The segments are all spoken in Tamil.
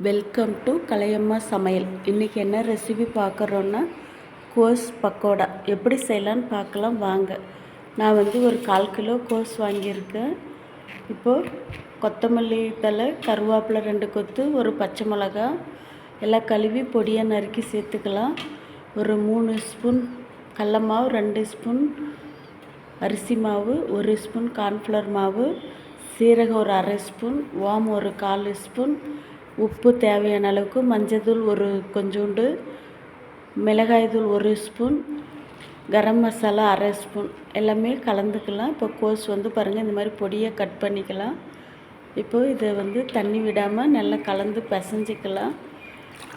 வெல்கம் டு கலையம்மா சமையல். இன்றைக்கி என்ன ரெசிபி பார்க்குறோன்னா கோஸ் பக்கோடா எப்படி செய்யலான்னு பார்க்கலாம் வாங்க. நான் ஒரு 1/4 கிலோ கோஸ் வாங்கியிருக்கேன். இப்போது கொத்தமல்லி தழை, கருவேப்பிலை 2 கொத்து, ஒரு பச்சை மிளகா எல்லாம் கழுவி பொடியாக நறுக்கி சேர்த்துக்கலாம். ஒரு 3 ஸ்பூன் கடல மாவு, 2 ஸ்பூன் அரிசி மாவு, 1 ஸ்பூன் கார்ன்ஃப்ளவர் மாவு, சீரகம் ஒரு 1/2 ஸ்பூன், ஓமம் ஒரு 1/4 ஸ்பூன், உப்பு தேவையான அளவுக்கு, மஞ்சள்தூள் ஒரு கொஞ்சோண்டு, மிளகாய்தூள் 1 ஸ்பூன், கரம் மசாலா 1/2 ஸ்பூன் எல்லாமே கலந்துக்கலாம். இப்போ கோஸ் பாருங்கள் இந்த மாதிரி பொடியாக கட் பண்ணிக்கலாம். இப்போது இதை தண்ணி விடாமல் நல்லா கலந்து பிசைஞ்சிக்கலாம்.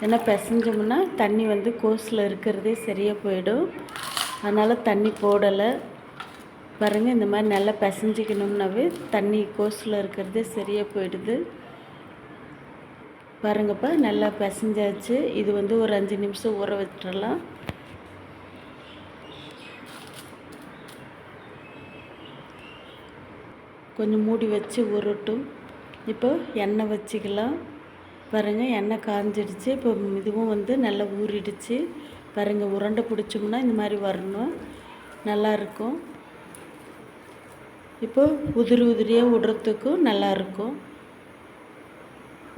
ஏன்னா பிசைஞ்சோம்னா தண்ணி கோஸில் இருக்கிறதே சரியாக போயிடும். அதனால் தண்ணி போடலை. பாருங்கள் இந்த மாதிரி நல்லா பிசைஞ்சிக்கணும்னாவே தண்ணி கோஸில் இருக்கிறதே சரியாக போயிடுது. பாருங்கப்பா நல்லா பிசைஞ்சாச்சு. இது ஒரு 5 நிமிஷம் ஊற வச்சிடலாம். கொஞ்சம் மூடி வச்சு ஊறட்டும். இப்போ எண்ணெய் வச்சுக்கலாம். பாருங்கள் எண்ணெய் காஞ்சிடுச்சு. இப்போ இதுவும் நல்லா ஊறிடுச்சு. பாருங்கள் உருண்டை பிடிச்சோம்னா இந்த மாதிரி வரணும், நல்லாயிருக்கும். இப்போ உதிரி உதிரியாக விடுறதுக்கும் நல்லாயிருக்கும்.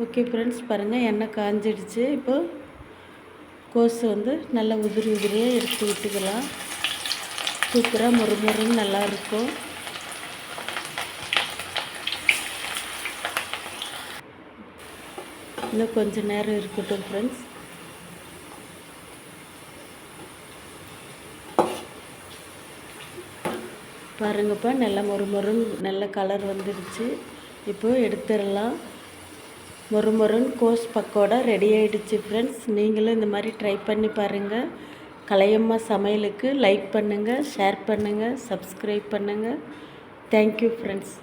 ஓகே ஃப்ரெண்ட்ஸ், பாருங்கள் எண்ணெய் காஞ்சிடுச்சு. இப்போது கோஸ் நல்லா உதிரி உதிரியாக எடுத்து விட்டுக்கலாம். சூப்பராக மொறுமொறுன்னு நல்லாயிருக்கும். இன்னும் கொஞ்சம் நேரம் இருக்கட்டும் ஃப்ரெண்ட்ஸ். பாருங்கப்பா நல்லா மொறுமொறுன்னு நல்ல கலர் வந்துடுச்சு. இப்போது எடுத்துடலாம். மொறுமொறுன்னு கோஸ் பக்கோடா ரெடி ஆகிடுச்சு ஃப்ரெண்ட்ஸ். நீங்களும் இந்த மாதிரி ட்ரை பண்ணி பாருங்கள். கலையம்மா சமையலுக்கு லைக் பண்ணுங்கள், ஷேர் பண்ணுங்கள், சப்ஸ்கிரைப் பண்ணுங்கள். Thank you friends.